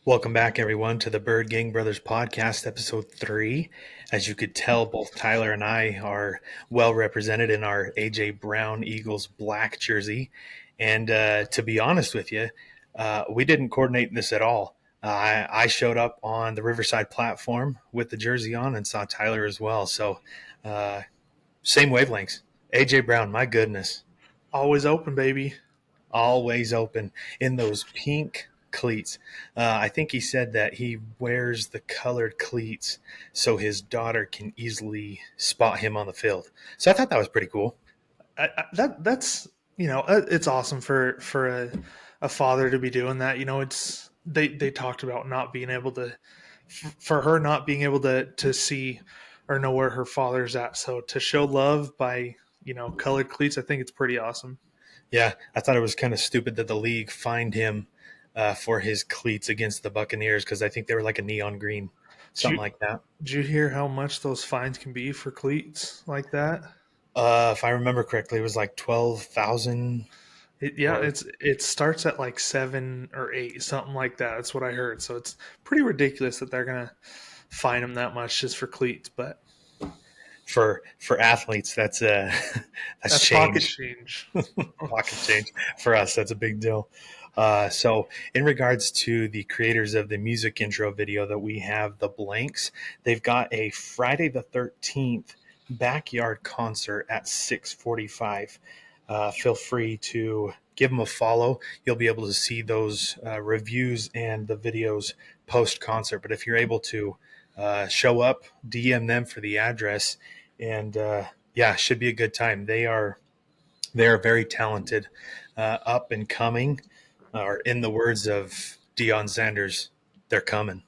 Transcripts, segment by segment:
Welcome back, everyone, to the Bird Gang Brothers podcast, episode 3. As you could tell, both Tyler and I are well represented in our A.J. Brown Eagles black jersey. And to be honest with you, we didn't coordinate this at all. I showed up on the Riverside platform with the jersey on and saw Tyler as well. So, uh, same wavelengths. A.J. Brown, my goodness, Always open, baby. always open in those pink cleats. I think he said that he wears the colored cleats so his daughter can easily spot him on the field. So I thought that was pretty cool. That's it's awesome for a father to be doing that. It's they talked about not being able to, for her not being able to see or know where her father's at. So to show love by colored cleats, I think it's pretty awesome. Yeah, I thought it was kind of stupid that the league fined him for his cleats against the Buccaneers because I think they were like a neon green, Did something you, like that. did you hear how much those fines can be for cleats like that? If I remember correctly, it was like 12,000 Yeah, or it starts at like 7 or 8, something like that. That's what I heard. So it's pretty ridiculous that they're gonna fine him that much just for cleats. But for athletes. That's that's that's pocket change. change. Pocket change for us. That's a big deal. So, in regards to the creators of the music intro video that we have, the Blanks, they've got a Friday the 13th backyard concert at 6:45. Feel free to give them a follow. You'll be able to see those reviews and the videos post concert. But if you're able to show up, DM them for the address, and yeah, should be a good time. They are very talented, up and coming, or in the words of Deion Sanders, they're coming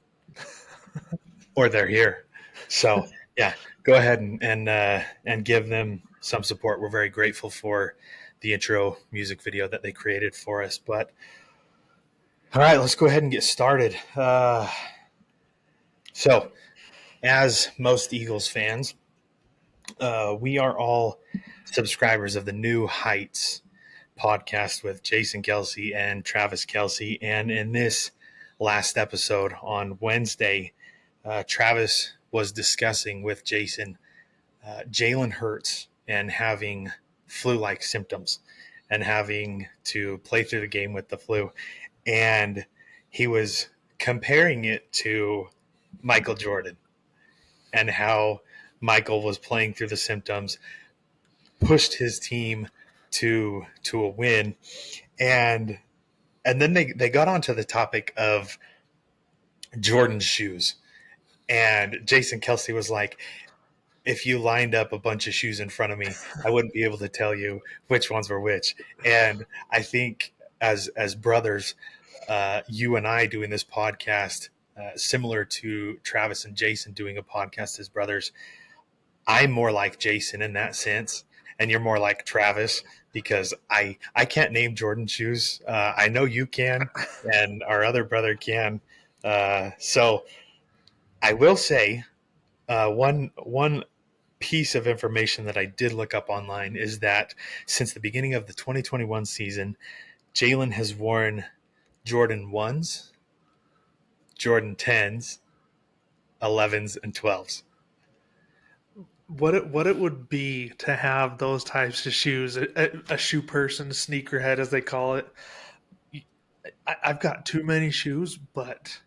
or they're here. So yeah, go ahead and give them some support. We're very grateful for the intro music video that they created for us. But all right, let's go ahead and get started. So, as most Eagles fans, we are all subscribers of the New Heights podcast with Jason Kelsey and Travis Kelsey. And in this last episode on Wednesday, Travis was discussing with Jason Jalen Hurts and having flu like symptoms and having to play through the game with the flu. And he was comparing it to Michael Jordan and how Michael was playing through the symptoms, pushed his team to a win, and then they got onto the topic of Jordan's shoes, and Jason Kelsey was like, if you lined up a bunch of shoes in front of me, I wouldn't be able to tell you which ones were which. And I think as brothers, you and I doing this podcast, similar to Travis and Jason doing a podcast as brothers, I'm more like Jason in that sense, and you're more like Travis because I can't name Jordan shoes. I know you can, and our other brother can. So I will say one piece of information that I did look up online is that since the beginning of the 2021 season, Jalen has worn Jordan 1s, Jordan 10s, 11s, and 12s. What it would be to have those types of shoes, a shoe person, sneakerhead as they call it. I've got too many shoes, but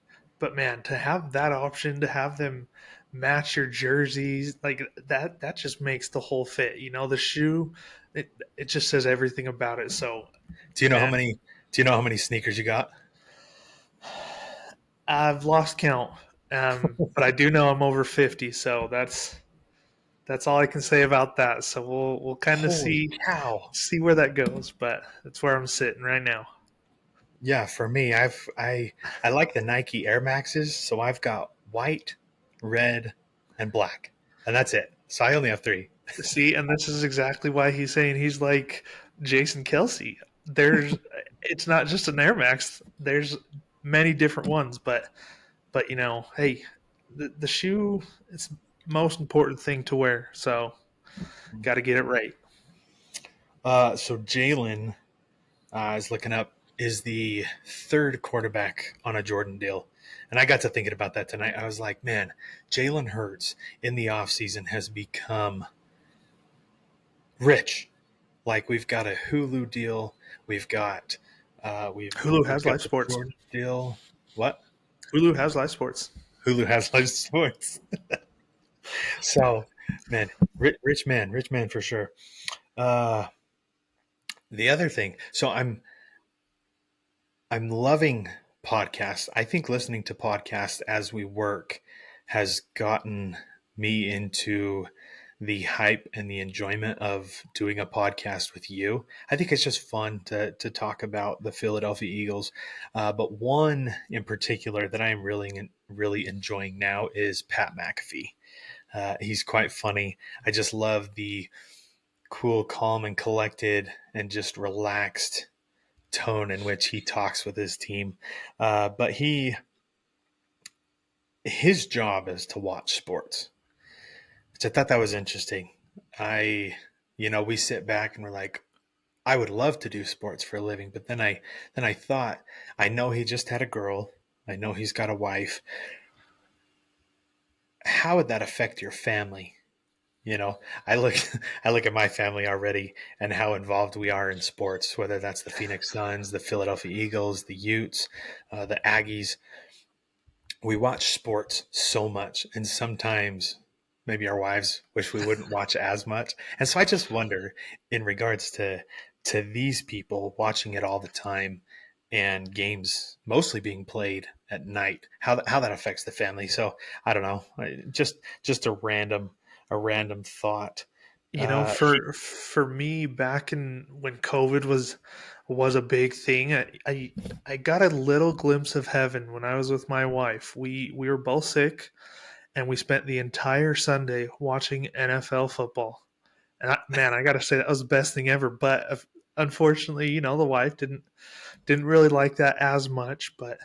man, to have that option, to have them match your jerseys like that just makes the whole fit. The shoe, it just says everything about it. So Do you know how man, many? Do you know how many sneakers you got? I've lost count, but I do know I'm over 50. So that's all I can say about that. So we'll kind of Holy see cow! see where that goes, but that's where I'm sitting right now. Yeah, for me, I like the Nike Air Maxes, so I've got white, red, and black, and that's it. So I only have three. See, and this is exactly why he's saying he's like Jason Kelsey. There's it's not just an Air Max. There's many different ones, but hey, the shoe it's the most important thing to wear. So got to get it right. So Jalen is looking up is the third quarterback on a Jordan deal. And I got to thinking about that tonight. I was like, man, Jalen Hurts in the offseason has become rich. Like we've got a Hulu deal, we've got Hulu we've has got live the sports. Jordan deal. What? Hulu has live sports. Hulu has live sports. So, man, rich man for sure. Uh, the other thing, so I'm loving podcasts. I think listening to podcasts as we work has gotten me into the hype and the enjoyment of doing a podcast with you. I think it's just fun to talk about the Philadelphia Eagles. But one in particular that I am really enjoying now is Pat McAfee. He's quite funny. I just love the cool, calm, and collected and just relaxed tone in which he talks with his team. But his job is to watch sports, which I thought that was interesting. I, we sit back and we're like, I would love to do sports for a living, but then I thought, I know he just had a girl, I know he's got a wife. How would that affect your family? You know, I look I look at my family already and how involved we are in sports, whether that's the Phoenix Suns, the Philadelphia Eagles, the Utes, the Aggies. We watch sports so much, and sometimes maybe our wives wish we wouldn't watch as much. And so I just wonder, in regards to these people watching it all the time and games mostly being played at night, how that affects the family. So I don't know, just a random thought. You know, for me, back in when COVID was a big thing, I got a little glimpse of heaven when I was with my wife. We were both sick, and we spent the entire Sunday watching NFL football. And man, I got to say that was the best thing ever. But unfortunately, the wife didn't really like that as much. But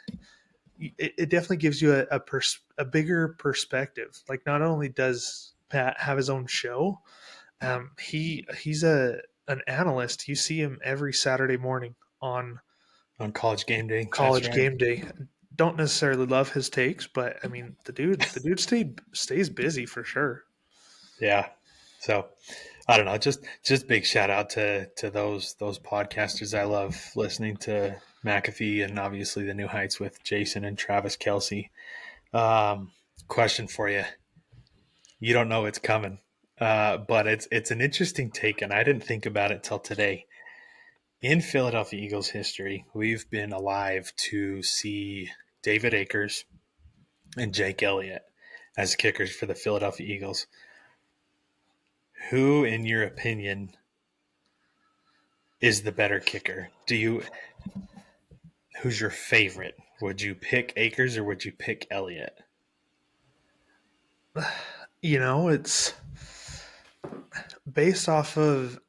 it definitely gives you a bigger perspective. Like, not only does Pat have his own show, he's an analyst. You see him every Saturday morning on On College Game Day, that's College right. Game Day. Don't necessarily love his takes, but I mean, the dude stays busy for sure. Yeah. So I don't know. Just big shout out to those podcasters. I love listening to McAfee and obviously the New Heights with Jason and Travis Kelsey. Um, Question for you. You don't know it's coming, but it's an interesting take, and I didn't think about it till today. In Philadelphia Eagles history, we've been alive to see David Akers and Jake Elliott as kickers for the Philadelphia Eagles. Who, in your opinion, is the better kicker? Who's your favorite? Would you pick Akers or would you pick Elliott? It's based off of.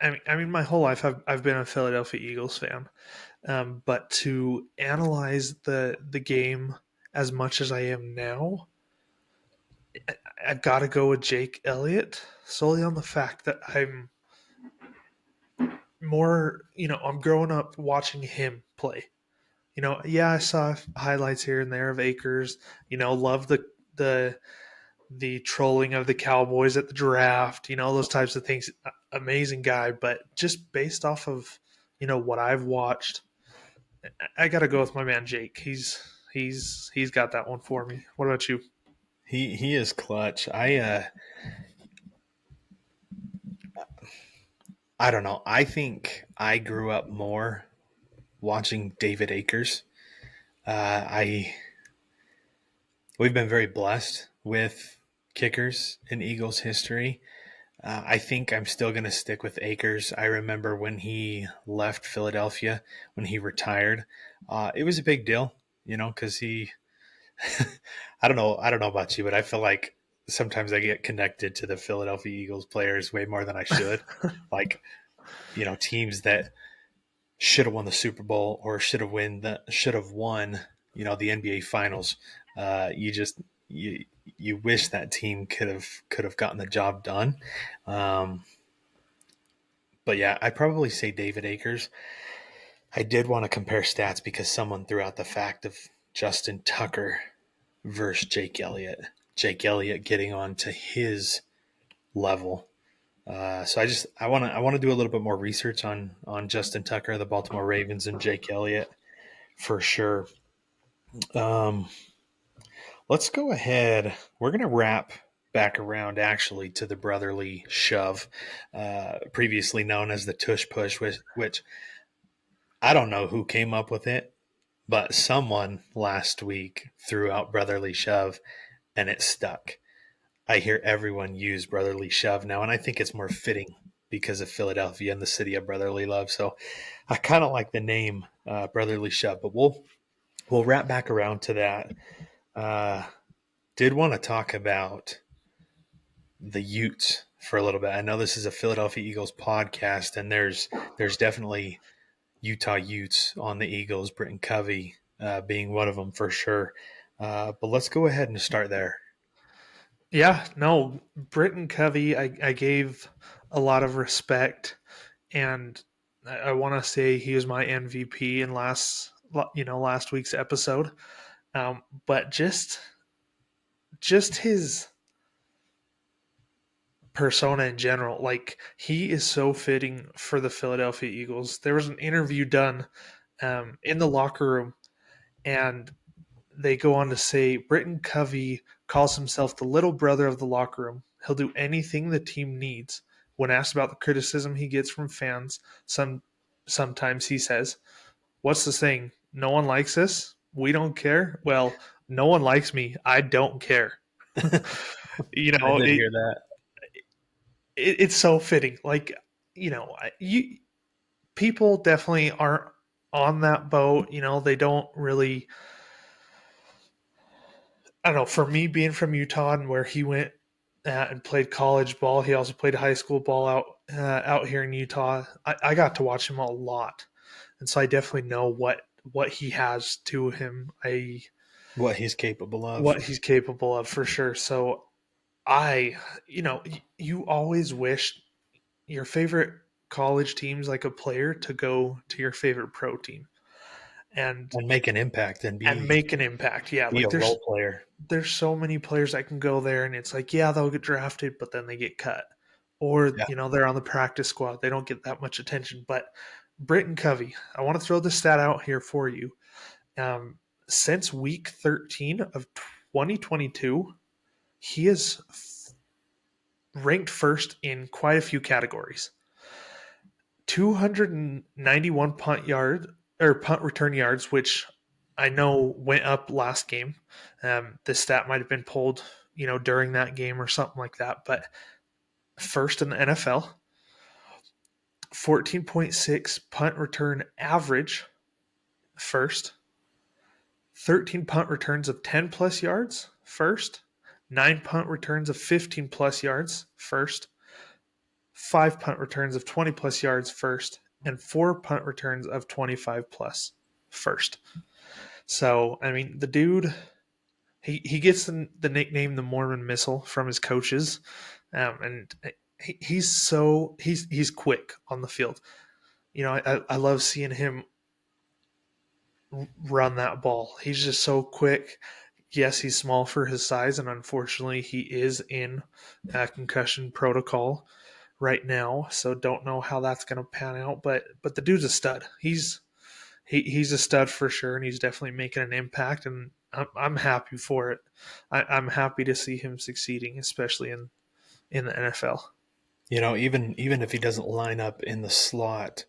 I mean, my whole life I've been a Philadelphia Eagles fan, but to analyze the game as much as I am now, I've got to go with Jake Elliott solely on the fact that I'm growing up watching him play. Yeah, I saw highlights here and there of Akers. Love the the trolling of the Cowboys at the draft. Those types of things. Amazing guy, but just based off of what I've watched, I got to go with my man Jake. He's got that one for me. What about you? He is clutch. I don't know. I think I grew up more watching David Akers. I We've been very blessed with kickers in Eagles history. I think I'm still going to stick with Akers. I remember when he left Philadelphia, when he retired, it was a big deal, because he. I don't know about you, but I feel like sometimes I get connected to the Philadelphia Eagles players way more than I should. Like, teams that should have won the Super Bowl or should have won, the NBA Finals. You just you wish that team could have gotten the job done. Um, but yeah, I probably say David Akers. I did want to compare stats because someone threw out the fact of Justin Tucker versus Jake Elliott. Jake Elliott getting on to his level. So I want to do a little bit more research on Justin Tucker, the Baltimore Ravens, and Jake Elliott for sure. Um, let's go ahead. We're going to wrap back around actually to the brotherly shove, previously known as the tush push, which I don't know who came up with it, but someone last week threw out brotherly shove and it stuck. I hear everyone use brotherly shove now, and I think it's more fitting because of Philadelphia and the city of brotherly love. So I kind of like the name brotherly shove, but we'll wrap back around to that. Uh, did want to talk about the Utes for a little bit. I know this is a Philadelphia Eagles podcast, and there's definitely Utah Utes on the Eagles. Britain Covey being one of them for sure. But let's go ahead and start there. Yeah, no, Britain Covey, I gave a lot of respect, and I want to say he was my MVP in last week's episode. But just his persona in general, like he is so fitting for the Philadelphia Eagles. There was an interview done in the locker room, and they go on to say Britton Covey calls himself the little brother of the locker room. He'll do anything the team needs. When asked about the criticism he gets from fans, sometimes he says, "What's the saying? No one likes us. We don't care. Well, no one likes me. I don't care." you I know, did it, hear that. it's so fitting. Like, you people definitely aren't on that boat. They don't really. I don't know. For me, being from Utah and where he went and played college ball, he also played high school ball out here in Utah. I got to watch him a lot, and so I definitely know what he has to him. What he's capable of. What he's capable of for sure. So you always wish your favorite college teams like a player to go to your favorite pro team and And make an impact and make an impact. Yeah, be like a role player. there's so many players that can go there and it's like, yeah, they'll get drafted, but then they get cut. Or, Yeah. they're on the practice squad. They don't get that much attention. But Britton Covey, I want to throw this stat out here for you. Um, since week 13 of 2022, he is ranked first in quite a few categories. 291 punt return yards, which I know went up last game. This stat might have been pulled, during that game or something like that. But first in the NFL, 14.6 punt return average, first. 13 punt returns of 10 plus yards, first. 9 punt returns of 15 plus yards, first. 5 punt returns of 20 plus yards, first. And 4 punt returns of 25 plus, first. So, I mean, the dude, he gets the nickname the Mormon Missile from his coaches, and he's quick on the field. I love seeing him run that ball. He's just so quick. Yes, he's small for his size, and unfortunately, he is in concussion protocol right now. So don't know how that's going to pan out. But the dude's a stud. He's a stud for sure, and he's definitely making an impact. And I'm happy for it. I'm happy to see him succeeding, especially in the NFL. Even if he doesn't line up in the slot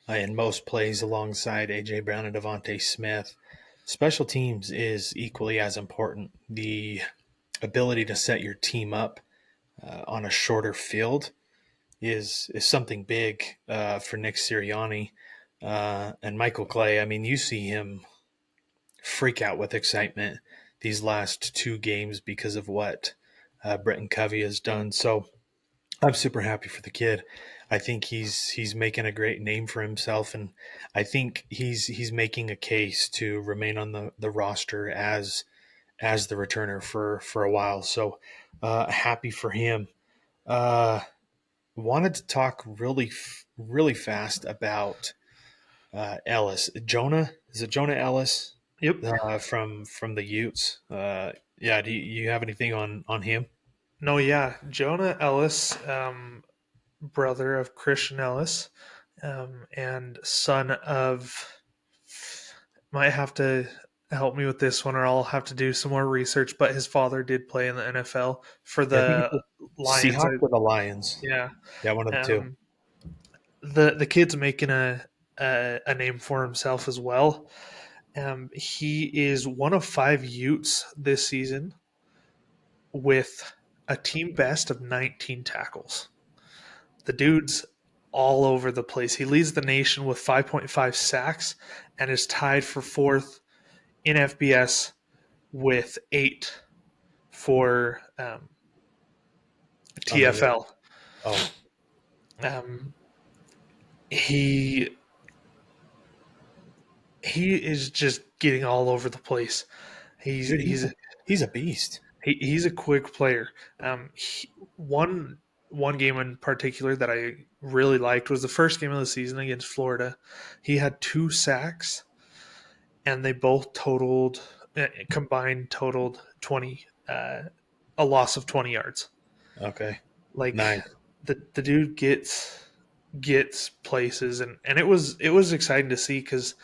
in most plays alongside A.J. Brown and Devontae Smith, special teams is equally as important. The ability to set your team up on a shorter field is something big for Nick Sirianni and Michael Clay. I mean, you see him freak out with excitement these last two games because of what Britain Covey has done. So I'm super happy for the kid. I think he's making a great name for himself, and I think he's making a case to remain on the roster as the returner for a while. So happy for him. Uh, wanted to talk really fast about Ellis. Jonah, is it Jonah Ellis Yep. from the Utes? Yeah. Do you have anything on him? No, yeah. Jonah Ellis, brother of Christian Ellis, and son of. Might have to help me with this one, or I'll have to do some more research. But his father did play in the NFL for Yeah, I think the it's the Lions. Seahawks or the Lions. Yeah. Yeah, one of the two. Um, the kid's making a name for himself as well. He is one of 5 Utes this season with a team best of 19 tackles. The dude's all over the place. He leads the nation with 5.5 sacks and is tied for fourth in FBS with 8 for Unbelievable. TFL. Oh, Um, he he is just getting all over the place. He's dude, he's he's a beast. he's a quick player. One game in particular that I really liked was the first game of the season against Florida. He had 2 sacks, and they both combined totaled 20, a loss of 20 yards. Okay, Like nice. the dude gets places, and it was exciting to see because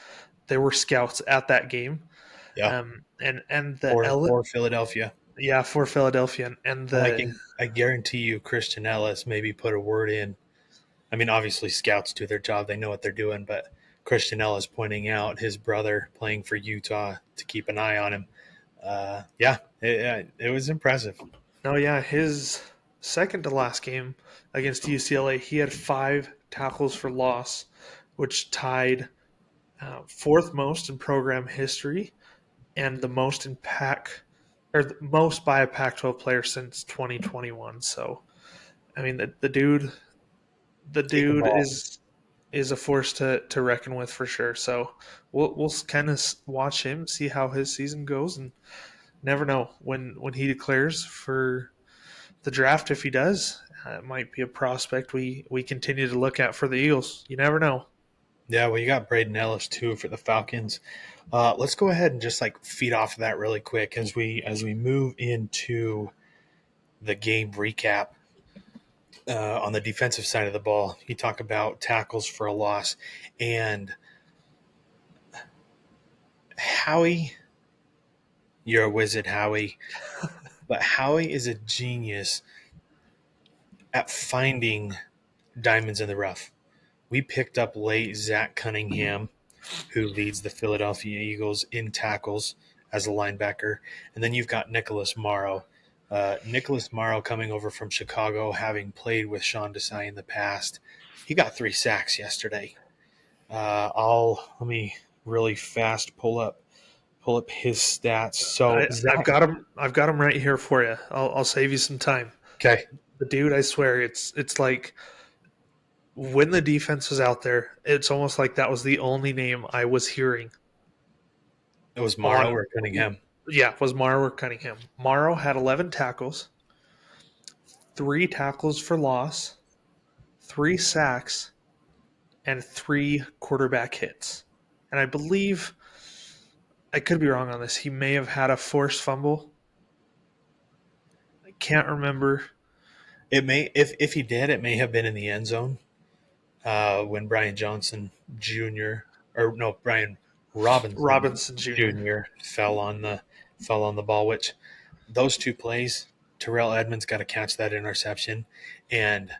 there were scouts at that game, Yeah, and for Philadelphia. yeah, for Philadelphia, and And the I guarantee you, Christian Ellis maybe put a word in. I mean, obviously, scouts do their job; they know what they're doing. But Christian Ellis pointing out his brother playing for Utah to keep an eye on him. Yeah, it was impressive. no, yeah, his second to last game against UCLA, he had 5 tackles for loss, which tied fourth most in program history and the most in pack or the most by a Pac-12 player since 2021. So, I mean, the He can dude ball. is a force to reckon with for sure. So we'll kind of watch him, see how his season goes, and never know when he declares for the draft. If he does, it might be a prospect we continue to look at for the Eagles. You never know. Yeah, well, you got Braden Ellis too for the Falcons. Let's go ahead and just like feed off of that really quick as we move into the game recap. On the defensive side of the ball, you talk about tackles for a loss, and Howie, you're a wizard, Howie. But Howie is a genius at finding diamonds in the rough. We picked up late Zach Cunningham, who leads the Philadelphia Eagles in tackles as a linebacker. And then you've got Nicholas Marrow. Nicholas Marrow coming over from Chicago, having played with Sean Desai in the past. He got 3 sacks yesterday. Let me really fast pull up his stats. So I've Zach, got him. I've got him right here for you. I'll save you some time. okay, The dude, I swear, it's like when the defense was out there, it's almost like that was the only name I was hearing it was Morrow on. or Cunningham. Yeah, was Morrow or Cunningham. Morrow had 11 tackles, 3 tackles for loss, 3 sacks, and 3 quarterback hits. And I believe I could be wrong on this. He may have had a forced fumble. I can't remember. It may, if he did, it may have been in the end zone when Brian Johnson Jr. or no Brian Robinson Robinson Jr. Jr. fell on the ball. Which those two plays, Terrell Edmonds got to catch that interception, and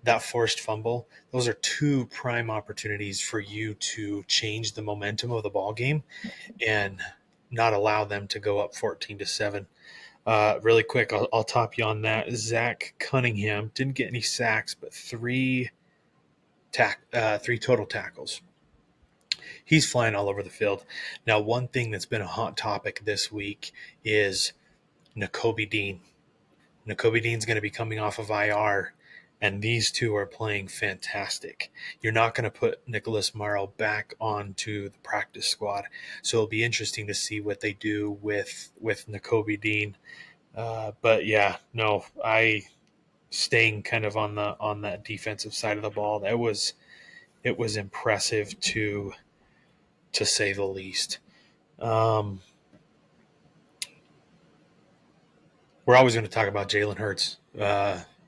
that forced fumble. Those are two prime opportunities for you to change the momentum of the ball game and not allow them to go up 14-7. Really quick, I'll top you on that. Zach Cunningham didn't get any sacks, but three total tackles. He's flying all over the field. Now, one thing that's been a hot topic this week is Nakobe Dean. Nakobe Dean's going to be coming off of IR, and these two are playing fantastic. You're not going to put Nicholas Marrow back onto the practice squad, so it'll be interesting to see what they do with Nakobe Dean. But yeah, no, I staying kind of on that defensive side of the ball. It was impressive to to say the least. Um, we're always going to talk about Jalen Hurts,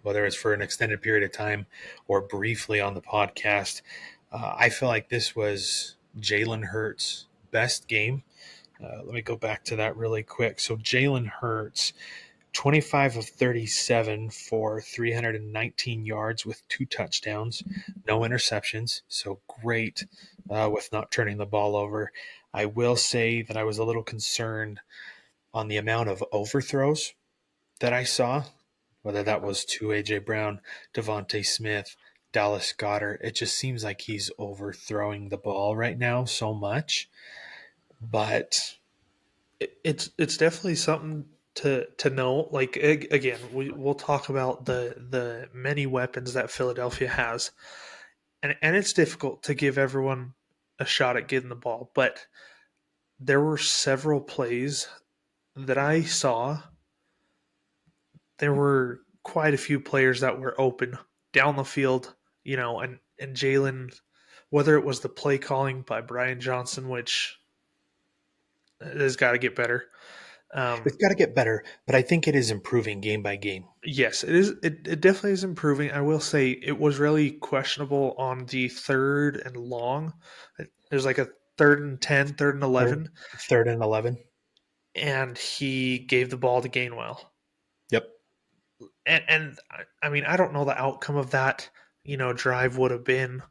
whether it's for an extended period of time or briefly on the podcast. I feel like this was Jalen Hurts' best game. Let me go back to that really quick. So Jalen Hurts, 25 of 37 for 319 yards with 2 touchdowns, no interceptions. So great with not turning the ball over. I will say that I was a little concerned on the amount of overthrows that I saw, whether that was to A.J. Brown, Devontae Smith, Dallas Goedert. It just seems like he's overthrowing the ball right now so much. But It's definitely something to know. Like again, we'll talk about the many weapons that Philadelphia has, and it's difficult to give everyone a shot at getting the ball. But there were several plays that I saw. There were quite a few players that were open down the field, and Jalen, whether it was the play calling by Brian Johnson, which has got to get better. it's got to get better. But I think it is improving game by game. Yes, it is. It definitely is improving. I will say it was really questionable on the third and long. There's like a third and 10, third and Third, 11, third and 11. and he gave the ball to Gainwell. Yep. And I mean, I don't know the outcome of that, drive would have been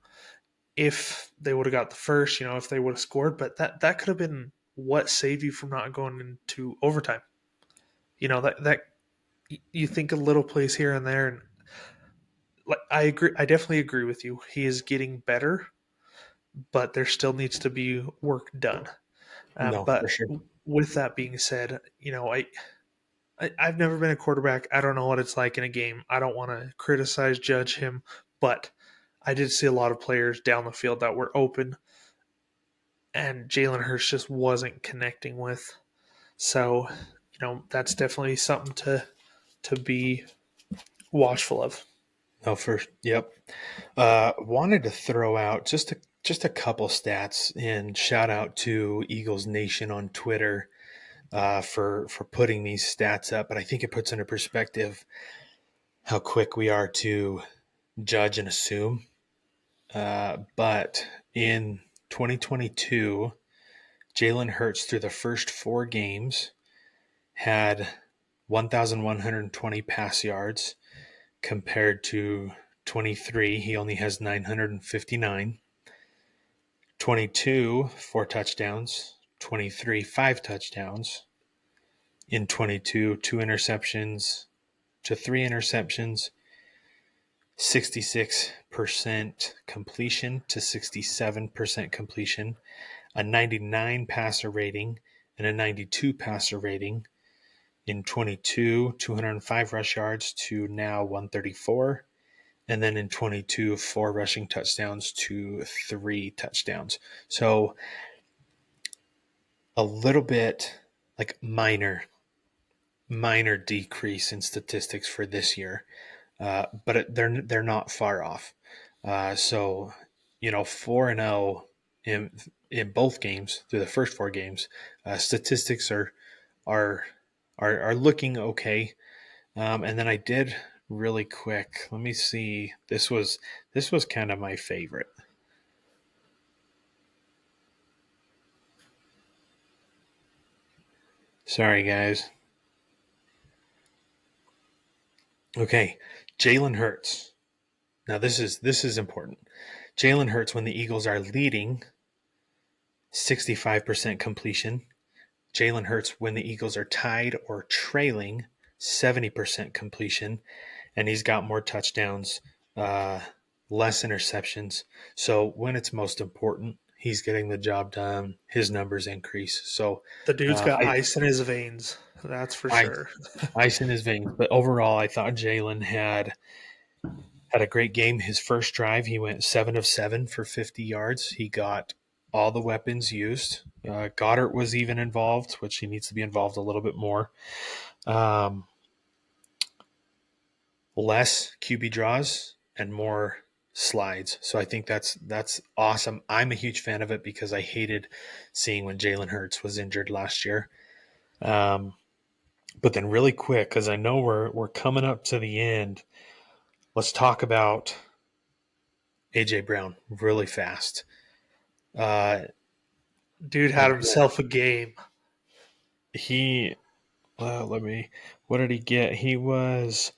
if they would have got the first, if they would have scored, but that could have been what saved you from not going into overtime. That you think of little plays here and there, and like I agree, I definitely agree with you. He is getting better, but there still needs to be work done. No, for But sure. with that being said, I've never been a quarterback. I don't know what it's like in a game. I don't want to criticize, judge him, but I did see a lot of players down the field that were open, and Jalen Hurts just wasn't connecting with. So, that's definitely something to be watchful of. No, for yep. Wanted to throw out just a couple stats and shout out to Eagles Nation on Twitter for putting these stats up. But I think it puts into perspective how quick we are to judge and assume. But in 2022, Jalen Hurts through the first 4 games had 1,120 pass yards compared to 23. He only has 959. 22, 4 touchdowns. 23, 5 touchdowns. In 22, 2 interceptions to 3 interceptions. 66% completion to 67% completion. A 99 passer rating and a 92 passer rating. In 22, 205 rush yards to now 134. And then in 22, 4 rushing touchdowns to 3 touchdowns. So a little bit like minor decrease in statistics for this year, but they're not far off. So 4-0 in both games through the first 4 games. Statistics are are looking okay. And then I did really quick. Let me see. This was kind of my favorite. Sorry, guys. Okay, Jalen Hurts. Now this is important. Jalen Hurts when the Eagles are leading, 65% completion. Jalen Hurts when the Eagles are tied or trailing, 70% completion, and he's got more touchdowns, uh, less interceptions. So when it's most important, he's getting the job done. His numbers increase. So The dude's got I ice in his veins, that's for I sure. ice in his veins. But overall, I thought Jalen had a great game. His first drive, he went 7 of 7 for 50 yards. He got all the weapons used. Goddard was even involved, which he needs to be involved a little bit more. Um, Less QB draws and more slides. So I think that's awesome. I'm a huge fan of it because I hated seeing when Jalen Hurts was injured last year. Um, but then really quick, because I know we're coming up to the end, let's talk about A.J. Brown really fast. Uh, Dude had again, himself a game. he let me. What did he get? He was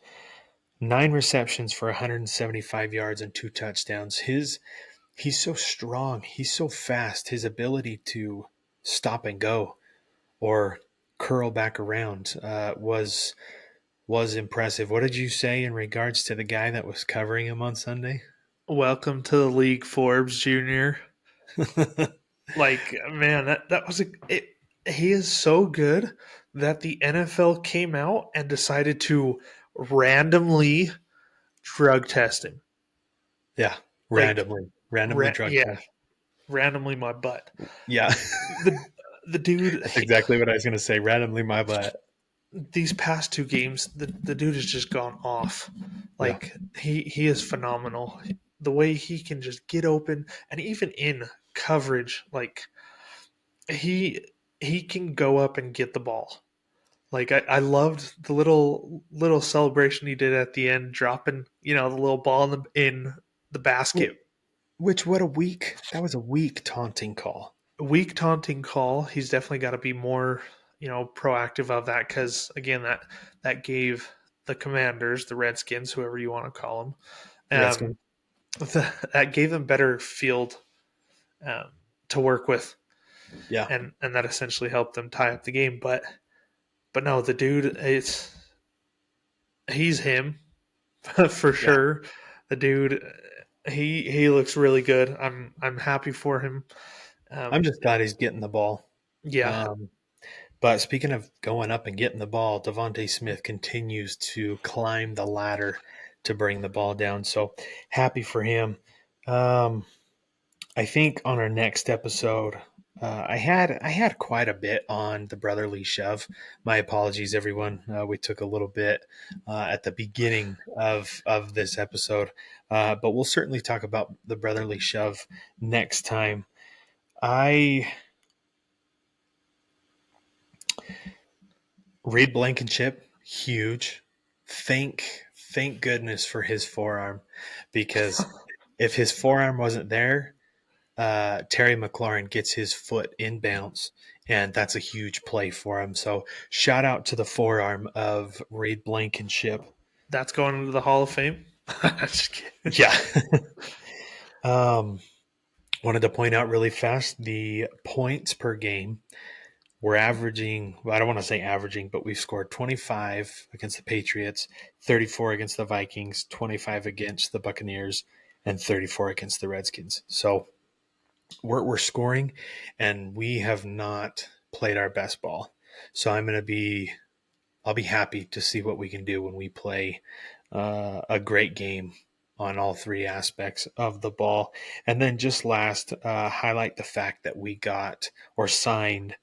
9 receptions for 175 yards and 2 touchdowns. He's so strong. He's so fast. His ability to stop and go or curl back around was impressive. What did you say in regards to the guy that was covering him on Sunday? Welcome to the league, Forbes Jr. Like, man, that was it. He is so good that the NFL came out and decided to randomly drug test him. Yeah, Like, randomly drug yeah, test. randomly my butt. Yeah, The the dude, that's exactly what I was going to say. Randomly my butt. these past two games, the dude has just gone off. Yeah, Like he is phenomenal. The way he can just get open and even in coverage, like he can go up and get the ball. Like I loved the little celebration he did at the end, dropping the little ball in the basket. which that was a weak taunting call. Weak taunting call. He's definitely got to be more proactive of that because again that gave the Commanders, the Redskins, whoever you want to call them, Redskins. that gave them better field um, to work with, Yeah, and that essentially helped them tie up the game. But no, the dude, he's him for yeah. sure. The dude, he looks really good. I'm happy for him. I'm Um, just glad he's getting the ball. yeah, Um, but speaking of going up and getting the ball, Devontae Smith continues to climb the ladder to bring the ball down. So happy for him. Um, I think on our next episode, I had quite a bit on the brotherly shove. My apologies, everyone. We took a little bit at the beginning of this episode, but we'll certainly talk about the brotherly shove next time. I Reed Blankenship, huge. Thank goodness for his forearm, because if his forearm wasn't there, Terry McLaurin gets his foot in bounds, and that's a huge play for him. So shout out to the forearm of Reed Blankenship. that's going into the Hall of Fame. Just kidding. Yeah. um, Wanted to point out really fast the points per game. We're averaging, well, I don't want to say averaging, but we've scored 25 against the Patriots, 34 against the Vikings, 25 against the Buccaneers, and 34 against the Redskins. So we're scoring, and we have not played our best ball. So I'll be happy to see what we can do when we play a great game on all three aspects of the ball. And then just last, highlight the fact that we got or signed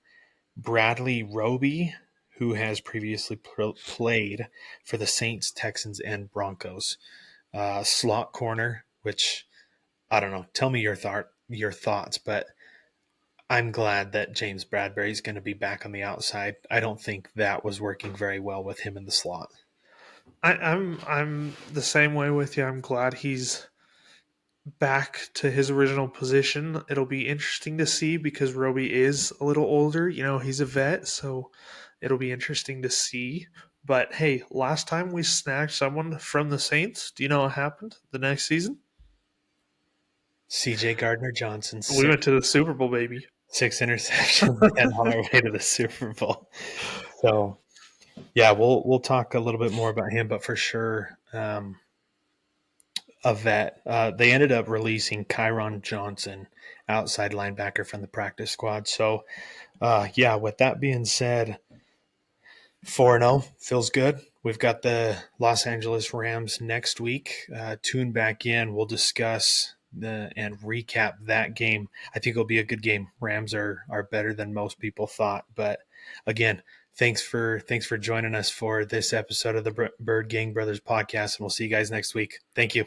Bradley Roby, who has previously played for the Saints, Texans, and Broncos. Slot corner, which I don't know. Tell me your thoughts, but I'm glad that James Bradbury is going to be back on the outside. I don't think that was working very well with him in the slot. I'm the same way with you. I'm glad he's back to his original position. It'll be interesting to see because Roby is a little older. He's a vet, so it'll be interesting to see. But hey, last time we snagged someone from the Saints, do you know what happened the next season? CJ Gardner Johnson, We went to the Super Bowl, baby. six interceptions, and on our way to the Super Bowl. So yeah, we'll talk a little bit more about him, but for sure, a vet. They ended up releasing Kyron Johnson, outside linebacker from the practice squad. So yeah, with that being said, 4-0 feels good. We've got the Los Angeles Rams next week. Tune back in. We'll discuss and recap that game. I think it'll be a good game. Rams are better than most people thought. But again, thanks for joining us for this episode of the Bird Gang Brothers podcast, and we'll see you guys next week. Thank you.